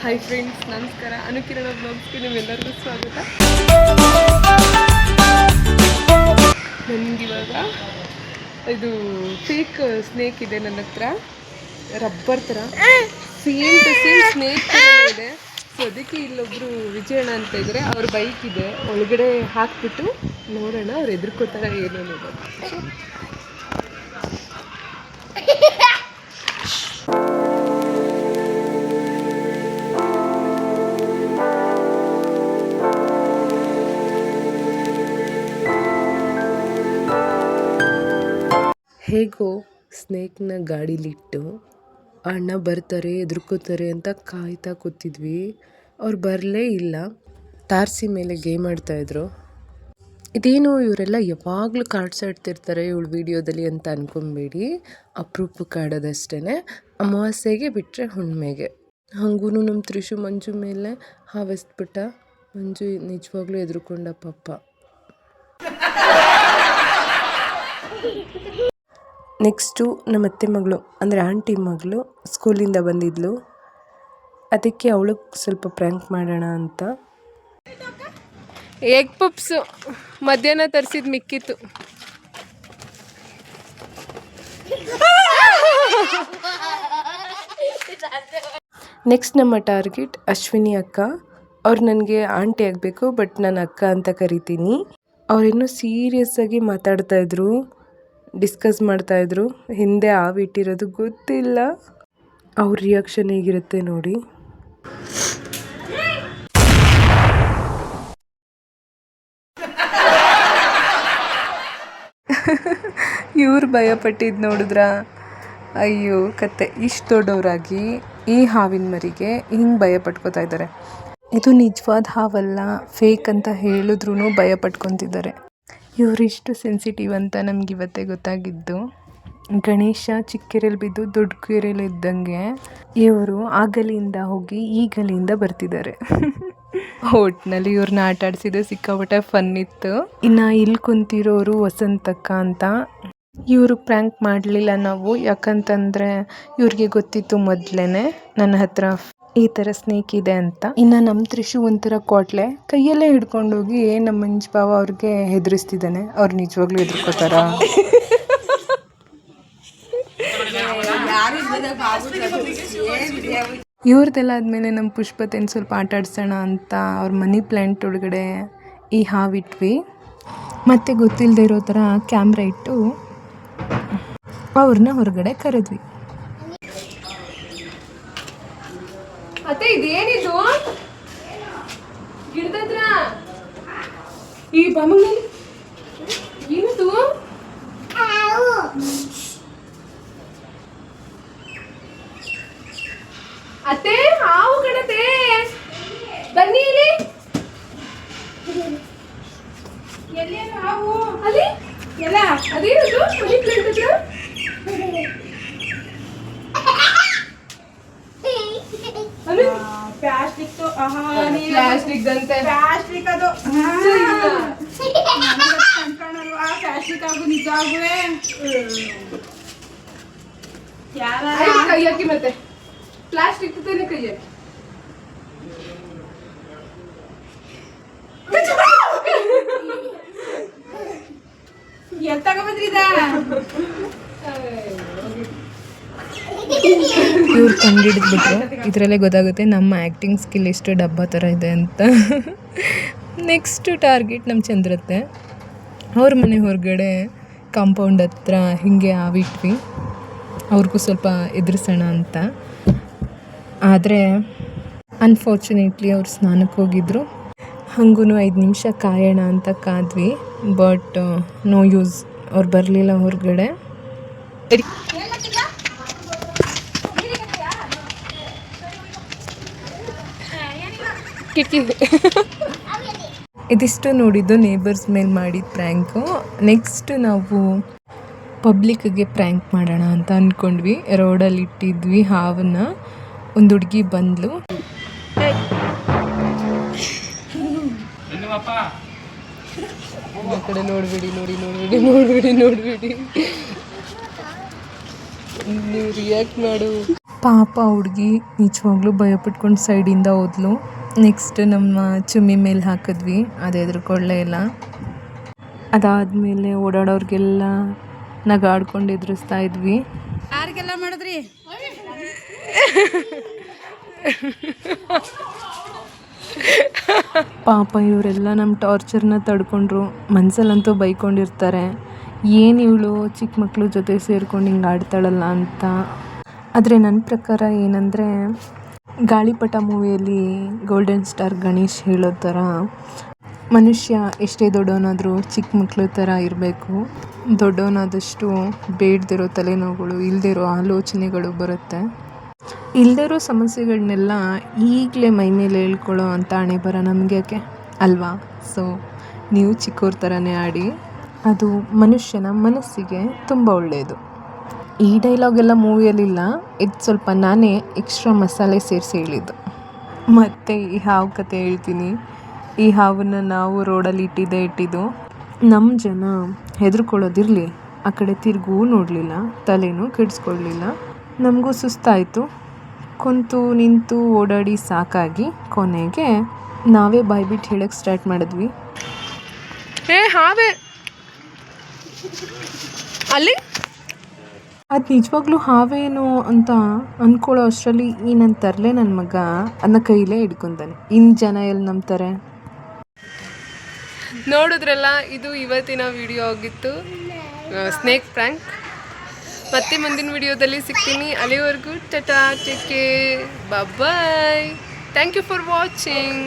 Hi friends, ನಮಸ್ಕಾರ. ಅನುಕಿರಣ ಬ್ಲಾಗ್ಸ್ಗೆ ನಿಮ್ಮೆಲ್ಲರಿಗೂ ಸ್ವಾಗತ. ನನಗಿವಾಗ ಇದು ಫೇಕ್ ಸ್ನೇಕ್ ಇದೆ ನನ್ನ ಹತ್ರ, ರಬ್ಬರ್ ಥರ ಸೇಮ್ ಟು ಸೇಮ್ ಸ್ನೇಕ್ ಇದೆ. ಸೊ ಅದಕ್ಕೆ ಇಲ್ಲೊಬ್ಬರು ವಿಜಯಣ್ಣ ಅಂತ ಇದ್ದಾರೆ, ಅವ್ರ ಬೈಕ್ ಇದೆ, ಒಳಗಡೆ ಹಾಕ್ಬಿಟ್ಟು ನೋಡೋಣ ಅವ್ರು ಎದುರ್ಕೋತಾರ ಏನು ಅನ್ನೋದು. ಹೇಗೋ ಸ್ನೇಕ್ನ ಗಾಡೀಲಿಟ್ಟು ಅಣ್ಣ ಬರ್ತಾರೆ ಎದುರ್ಕೋತಾರೆ ಅಂತ ಕಾಯ್ತಾ ಕೂತಿದ್ವಿ. ಅವ್ರು ಬರಲೇ ಇಲ್ಲ. ತಾರಸಿ ಮೇಲೆ ಗೇಮ್ ಆಡ್ತಾಯಿದ್ರು. ಇದೇನು ಇವರೆಲ್ಲ ಯಾವಾಗಲೂ ಕಾರ್ಡ್ಸ್ ಆಡ್ತಿರ್ತಾರೆ ಇವಳು ವೀಡಿಯೋದಲ್ಲಿ ಅಂತ ಅಂದ್ಕೊಬೇಡಿ. ಅಪರೂಪಕ್ಕೆ ಆಡೋದಷ್ಟೇ, ಅಮಾವಾಸ್ಯೆಗೆ ಬಿಟ್ಟರೆ ಹುಣ್ಣಿಮೆಗೆ. ಹಾಗೂ ನಮ್ಮ ತ್ರಿಷು ಮಂಜು ಮೇಲೆ ಹಾವೆಸ್ಬಿಟ್ಟ. ಮಂಜು ನಿಜವಾಗ್ಲೂ ಎದುರ್ಕೊಂಡ ಪಾಪ. ನೆಕ್ಸ್ಟು ನಮ್ಮ ಅತ್ತೆ ಮಗಳು ಅಂದರೆ ಆಂಟಿ ಮಗಳು ಸ್ಕೂಲಿಂದ ಬಂದಿದ್ಲು. ಅದಕ್ಕೆ ಅವಳಿಗೆ ಸ್ವಲ್ಪ ಪ್ರ್ಯಾಂಕ್ ಮಾಡೋಣ ಅಂತ ಎಗ್ ಪಪ್ಸು ಮಧ್ಯಾಹ್ನ ತರಿಸಿದ್ದು ಮಿಕ್ಕಿತ್ತು. ನೆಕ್ಸ್ಟ್ ನಮ್ಮ ಟಾರ್ಗೆಟ್ ಅಶ್ವಿನಿ ಅಕ್ಕ. ಅವ್ರು ನನಗೆ ಆಂಟಿ ಆಗಬೇಕು, ಬಟ್ ನಾನು ಅಕ್ಕ ಅಂತ ಕರಿತೀನಿ. ಅವರಿನ್ನೂ ಸೀರಿಯಸ್ಸಾಗಿ ಮಾತಾಡ್ತಾಯಿದ್ರು, ಡಿಸ್ಕಸ್ ಮಾಡ್ತಾಯಿದ್ರು. ಹಿಂದೆ ಆವಿಟ್ಟಿರೋದು ಗೊತ್ತಿಲ್ಲ. ಅವ್ರ ರಿಯಾಕ್ಷನ್ ಹೇಗಿರುತ್ತೆ ನೋಡಿ. ಇವ್ರು ಭಯಪಟ್ಟಿದ್ದು ನೋಡಿದ್ರ? ಅಯ್ಯೋ ಕತೆ, ಇಷ್ಟು ದೊಡ್ಡವರಾಗಿ ಈ ಹಾವಿನ ಮರಿಗೆ ಹಿಂಗೆ ಭಯ ಪಟ್ಕೋತಾ ಇದ್ದಾರೆ. ಇದು ನಿಜವಾದ ಹಾವಲ್ಲ, ಫೇಕ್ ಅಂತ ಹೇಳಿದ್ರೂ ಭಯ ಪಟ್ಕೊತಿದ್ದಾರೆ. ಇವರಿಷ್ಟು ಸೆನ್ಸಿಟಿವ್ ಅಂತ ನಮ್ಗೆ ಇವತ್ತೇ ಗೊತ್ತಾಗಿದ್ದು. ಗಣೇಶ ಚಿಕ್ಕ ಕೆರೆಯಲ್ಲಿ ಬಿದ್ದು ದೊಡ್ಡ ಕೆರೆಯಲ್ಲಿ ಇದ್ದಂಗೆ ಇವರು ಆ ಗಲಿಯಿಂದ ಹೋಗಿ ಈ ಗಲಿಯಿಂದ ಬರ್ತಿದ್ದಾರೆ. ಒಟ್ಟಿನಲ್ಲಿ ಇವ್ರನ್ನ ಆಟ ಆಡಿಸಿದ್ದು ಸಿಕ್ಕಾಪಟ್ಟೆ ಫನ್ ಇತ್ತು. ಇನ್ನು ಇಲ್ಲಿ ಕುಂತಿರೋರು ವಸಂತಕ್ಕ ಅಂತ. ಇವರು ಪ್ರ್ಯಾಂಕ್ ಮಾಡಲಿಲ್ಲ ನಾವು, ಯಾಕಂತಂದರೆ ಇವ್ರಿಗೆ ಗೊತ್ತಿತ್ತು ಮೊದಲೇ ನನ್ನ ಹತ್ರ ಈ ಥರ ಸ್ನೇಕ್ ಇದೆ ಅಂತ. ಇನ್ನು ನಮ್ಮ ತ್ರಿಷು ಒಂಥರ ಕೋಟ್ಲೆ ಕೈಯಲ್ಲೇ ಹಿಡ್ಕೊಂಡೋಗಿ ನಮ್ಮ ಮಂಜು ಬಾವ ಅವ್ರಿಗೆ ಹೆದರಿಸ್ತಿದ್ದಾನೆ. ಅವ್ರು ನಿಜವಾಗ್ಲೂ ಹೆದರ್ಕೋತಾರ? ಇವ್ರದ್ದೆಲ್ಲ ಆದಮೇಲೆ ನಮ್ಮ ಪುಷ್ಪತೇನು ಸ್ವಲ್ಪ ಆಟ ಆಡ್ಸೋಣ ಅಂತ ಅವ್ರ ಮನಿ ಪ್ಲ್ಯಾಂಟ್ ಒಳಗಡೆ ಈ ಹಾವಿಟ್ವಿ. ಮತ್ತೆ ಗೊತ್ತಿಲ್ಲದೆ ಇರೋ ಥರ ಕ್ಯಾಮ್ರಾ ಇಟ್ಟು ಅವ್ರನ್ನ ಹೊರಗಡೆ ಕರೆದ್ವಿ. ಅತ್ತೆ ಇದೇನಿದು ಗಿಡದತ್ರ ಈ ಬಮಂಗಲಿ ಏನದು? ಅತ್ತೆ ಹಾವು ಕಣತೆ, ಬನ್ನಿ ಇಲ್ಲಿ. ಎಲ್ಲಿ ಹಾವು? ಅಲ್ಲಿ ಎಲ್ಲ ಅದೇನದು ಮನಿ ಪ್ಲಾಂಟ್ ಹತ್ರ? ಪ್ಲಾಸ್ಟಿಕ್ ದಂತೆ ಪ್ಲಾಸ್ಟಿಕ್ ಅದು ಅನ್ಕೊಳ್ಳಲ್ವಾ? ಪ್ಲಾಸ್ಟಿಕ್ ಆಗು ನಿಜ ಆಗುವೆ. ಕೈ ಹಾಕಿ ಮತ್ತೆ ಪ್ಲಾಸ್ಟಿಕ್ ತಾನೆ ಕೈ ಹಾಕಿ. ಎಲ್ಲಿ ತಗೊಂಡ್ಬಂದ್ರಿದ? ಇವ್ರು ಕಂಡುಹಿಡಿದ್ಬಿಟ್ರು. ಇದರಲ್ಲೇ ಗೊತ್ತಾಗುತ್ತೆ ನಮ್ಮ ಆ್ಯಕ್ಟಿಂಗ್ ಸ್ಕಿಲ್ ಎಷ್ಟು ಡಬ್ಬ ಥರ ಇದೆ ಅಂತ. ನೆಕ್ಸ್ಟು ಟಾರ್ಗೆಟ್ ನಮ್ಮ ಚಂದ್ರತ್ತೆ. ಅವ್ರ ಮನೆ ಹೊರಗಡೆ ಕಾಂಪೌಂಡ್ ಹತ್ರ ಹೀಗೆ ಆವಿಟ್ವಿ, ಅವ್ರಿಗೂ ಸ್ವಲ್ಪ ಎದುರಿಸೋಣ ಅಂತ. ಆದರೆ ಅನ್ಫಾರ್ಚುನೇಟ್ಲಿ ಅವ್ರು ಸ್ನಾನಕ್ಕೆ ಹೋಗಿದ್ರು. ಹಾಗೂ 5 ನಿಮಿಷ ಕಾಯೋಣ ಅಂತ ಕಾದ್ವಿ, ಬಟ್ ನೋ ಯೂಸ್, ಅವ್ರು ಬರಲಿಲ್ಲ ಹೊರಗಡೆ. ಇದಿಷ್ಟು ನೋಡಿದ್ದು ನೇಬರ್ಸ್ ಮೇಲೆ ಮಾಡಿದ ಪ್ರ್ಯಾಂಕು. ನೆಕ್ಸ್ಟ್ ನಾವು ಪಬ್ಲಿಕ್ಗೆ ಪ್ರ್ಯಾಂಕ್ ಮಾಡೋಣ ಅಂತ ಅಂದ್ಕೊಂಡ್ವಿ. ರೋಡಲ್ಲಿ ಇಟ್ಟಿದ್ವಿ ಹಾವನ್ನ. ಒಂದು ಹುಡುಗಿ ಬಂದ್ಲು. ಆ ಕಡೆ ನೋಡ್ಬಿಡಿ, ನೋಡ್ಬಿಡಿ. ನೀವು ರಿಯಾಕ್ಟ್ ಮಾಡು. ಪಾಪ ಹುಡುಗಿ ನಿಜವಾಗ್ಲೂ ಭಯಪಟ್ಕೊಂಡು ಸೈಡಿಂದ ಹೋದ್ಲು. ನೆಕ್ಸ್ಟ್ ನಮ್ಮ ಚುಮ್ಮಿ ಮೇಲೆ ಹಾಕಿದ್ವಿ, ಅದು ಎದುರುಕೊಳ್ಳೇ ಇಲ್ಲ. ಅದಾದಮೇಲೆ ಓಡಾಡೋರಿಗೆಲ್ಲ ನಗಾಡ್ಕೊಂಡು ಎದುರಿಸ್ತಾ ಇದ್ವಿ. ಯಾರಿಗೆಲ್ಲ ಮಾಡಿದ್ರಿ? ಪಾಪ ಇವರೆಲ್ಲ ನಮ್ಮ ಟಾರ್ಚರ್ನ ತಡ್ಕೊಂಡ್ರು. ಮನಸ್ಸಲ್ಲಂತೂ ಬೈಕೊಂಡಿರ್ತಾರೆ, ಏನು ಇವಳು ಚಿಕ್ಕ ಮಕ್ಳ ಜೊತೆ ಸೇರ್ಕೊಂಡು ಹಿಂಗೆ ಆಡ್ತಾಳಲ್ಲ ಅಂತ. ಆದರೆ ನನ್ನ ಪ್ರಕಾರ ಏನಂದರೆ, ಗಾಳಿಪಟ ಮೂವಿಯಲ್ಲಿ ಗೋಲ್ಡನ್ ಸ್ಟಾರ್ ಗಣೇಶ್ ಹೇಳೋ ಥರ ಮನುಷ್ಯ ಎಷ್ಟೇ ದೊಡ್ಡವನಾದರೂ ಚಿಕ್ಕ ಮಕ್ಳ ಥರ ಇರಬೇಕು. ದೊಡ್ಡವನಾದಷ್ಟು ಬೇಡದಿರೋ ತಲೆನೋವುಗಳು, ಇಲ್ಲದಿರೋ ಆಲೋಚನೆಗಳು ಬರುತ್ತೆ. ಇಲ್ಲದಿರೋ ಸಮಸ್ಯೆಗಳನ್ನೆಲ್ಲ ಈಗಲೇ ಮೈ ಮೇಲೆ ಹೇಳ್ಕೊಳ್ಳೋ ಅಂಥ ಹಣೆ ಬರ ನಮಗೆ ಯಾಕೆ ಅಲ್ವಾ? ಸೊ ನೀವು ಚಿಕ್ಕವ್ರ ಥರನೇ ಆಡಿ, ಅದು ಮನುಷ್ಯನ ಮನಸ್ಸಿಗೆ ತುಂಬ ಒಳ್ಳೆಯದು. ಈ ಡೈಲಾಗೆಲ್ಲ ಮೂವಿಯಲ್ಲಿಲ್ಲ, ಇದು ಸ್ವಲ್ಪ ನಾನೇ ಎಕ್ಸ್ಟ್ರಾ ಮಸಾಲೆ ಸೇರಿಸಿ ಹೇಳಿದ್ದು. ಮತ್ತು ಈ ಹಾವು ಕತೆ ಹೇಳ್ತೀನಿ. ಈ ಹಾವನ್ನು ನಾವು ರೋಡಲ್ಲಿ ಇಟ್ಟಿದ್ದು. ನಮ್ಮ ಜನ ಹೆದರ್ಕೊಳ್ಳೋದಿರಲಿ, ಆ ಕಡೆ ತಿರುಗೂ ನೋಡಲಿಲ್ಲ, ತಲೆನೂ ಕೆಡಿಸ್ಕೊಳ್ಲಿಲ್ಲ. ನಮಗೂ ಸುಸ್ತಾಯಿತು, ಕುಂತು ನಿಂತು ಓಡಾಡಿ ಸಾಕಾಗಿ ಕೊನೆಗೆ ನಾವೇ ಬಾಯ್ಬಿಟ್ಟು ಹೇಳೋಕ್ಕೆ ಸ್ಟಾರ್ಟ್ ಮಾಡಿದ್ವಿ, ಹಾವೇ ಅಲ್ಲಿ. ಅದು ನಿಜವಾಗ್ಲೂ ಹಾವೇನು ಅಂತ ಅಂದ್ಕೊಳ್ಳೋ ಅಷ್ಟರಲ್ಲಿ ಈ ನನ್ನ ತರಲೆ ನನ್ನ ಮಗ ಅದನ್ನ ಕೈಲೇ ಹಿಡ್ಕೊತಾನೆ. ಇನ್ನು ಜನ ಎಲ್ಲಿ ನಂಬ್ತಾರೆ? ನೋಡಿದ್ರಲ್ಲ, ಇದು ಇವತ್ತಿನ ವಿಡಿಯೋ ಆಗಿತ್ತು, ಸ್ನೇಕ್ ಪ್ರ್ಯಾಂಕ್. ಮತ್ತೆ ಮುಂದಿನ ವಿಡಿಯೋದಲ್ಲಿ ಸಿಗ್ತೀನಿ. ಅಲ್ಲಿವರೆಗೂ tata, take care, bye. Thank you for watching.